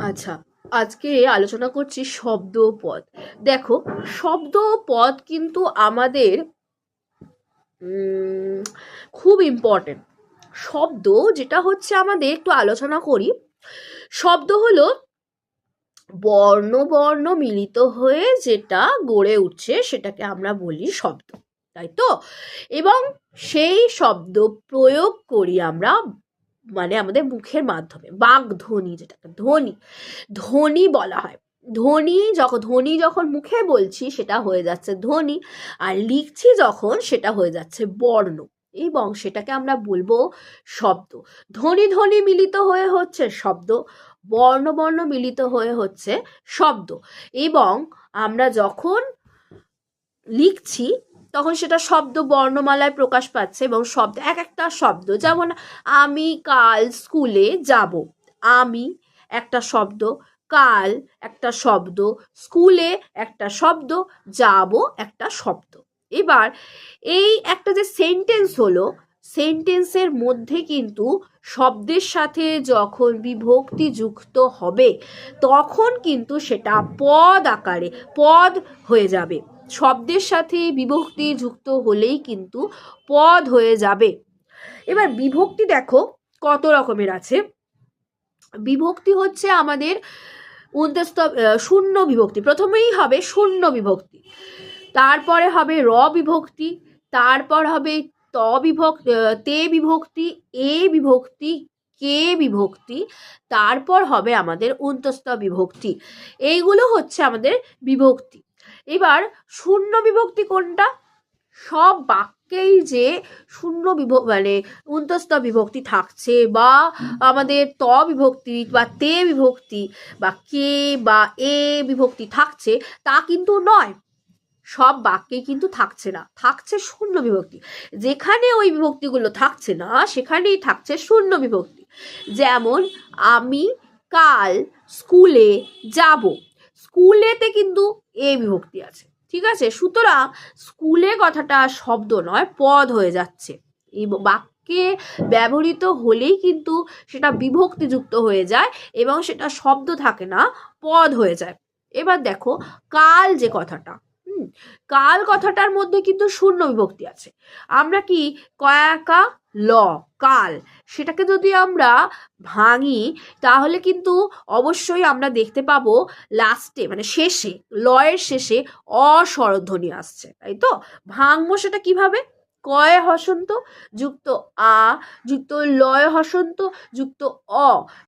আচ্ছা, আজকে আলোচনা করছি শব্দ ও পদ। দেখো, শব্দ ও পদ কিন্তু আমাদের উম, খুব ইম্পর্টেন্ট। শব্দ যেটা হচ্ছে আমাদের একটু আলোচনা করি। শব্দ হলো বর্ণ বর্ণ মিলিত হয়ে যেটা গড়ে উঠছে সেটাকে আমরা বলি শব্দ, তাই তো? এবং সেই শব্দ প্রয়োগ করি আমরা, মানে আমাদের মুখের মাধ্যমে, বাকধ্বনি, যেটাকে ধ্বনি ধ্বনি বলা হয়। ধ্বনি যখন মুখে বলছি সেটা হয়ে যাচ্ছে ধ্বনি, আর লিখছি যখন সেটা হয়ে যাচ্ছে বর্ণ, এবং সেটাকে আমরা বলবো শব্দ। ধ্বনি ধ্বনি মিলিত হয়ে হচ্ছে শব্দ, বর্ণ বর্ণ মিলিত হয়ে হচ্ছে শব্দ। এবং আমরা যখন লিখছি তখন সেটা শব্দ বর্ণমালায় প্রকাশ পাচ্ছে, এবং শব্দ এক একটা শব্দ, যেমন আমি কাল স্কুলে যাব, আমি একটা শব্দ, কাল একটা শব্দ, স্কুলে একটা শব্দ, যাব একটা শব্দ। এবার এই একটা যে সেন্টেন্স হলো, সেন্টেন্সের মধ্যে কিন্তু শব্দের সাথে যখন বিভক্তি যুক্ত হবে তখন কিন্তু সেটা পদ আকারে পদ হয়ে যাবে। শব্দের সাথে বিভক্তি যুক্ত হলেই কিন্তু পদ হয়ে যাবে। এবার বিভক্তি দেখো কত রকমের আছে। বিভক্তি হচ্ছে আমাদের শূন্য বিভক্তি, প্রথমেই হবে শূন্য বিভক্তি, তারপরে হবে র বিভক্তি, তারপর হবে তে বিভক্তি, এ বিভক্তি, কে বিভক্তি, তারপর হবে আমাদের অন্তস্থ বিভক্তি। এইগুলো হচ্ছে আমাদের বিভক্তি। এবার শূন্য বিভক্তি কোনটা? সব বাক্যেই যে শূন্য মানে অন্তস্থ বিভক্তি থাকছে, বা আমাদের বিভক্তি বা তে বিভক্তি বা কে বা এ বিভক্তি থাকছে, তা কিন্তু নয়। সব বাক্যে কিন্তু থাকছে না, থাকছে শূন্য বিভক্তি। যেখানে ওই বিভক্তিগুলো থাকছে না সেখানেই থাকছে শূন্য বিভক্তি। যেমন আমি কাল স্কুলে যাব, স্কুলেতে কিন্তু এ বিভক্তি আছে, ঠিক আছে? সুতরাং স্কুলে কথাটা শব্দ নয়, পদ হয়ে যাচ্ছে। এই বাক্যে ব্যবহৃত হলেই কিন্তু সেটা বিভক্তিযুক্ত হয়ে যায় এবং সেটা শব্দ থাকে না, পদ হয়ে যায়। এবার দেখো, কাল যে কথাটা, কাল কথাটার মধ্যে কিন্তু শূন্য বিভক্তি আছে। আমরা কি কয়াকা ল কাল, সেটাকে যদি আমরা ভাঙি তাহলে কিন্তু অবশ্যই আমরা দেখতে পাবো লাস্টে, মানে শেষে, লয়ের শেষে অস্বরধ্বনি আসছে, তাই তো? ভাঙবো সেটা কিভাবে? কয়ে হসন্ত যুক্ত আ যুক্ত লয় হসন্ত যুক্ত অ,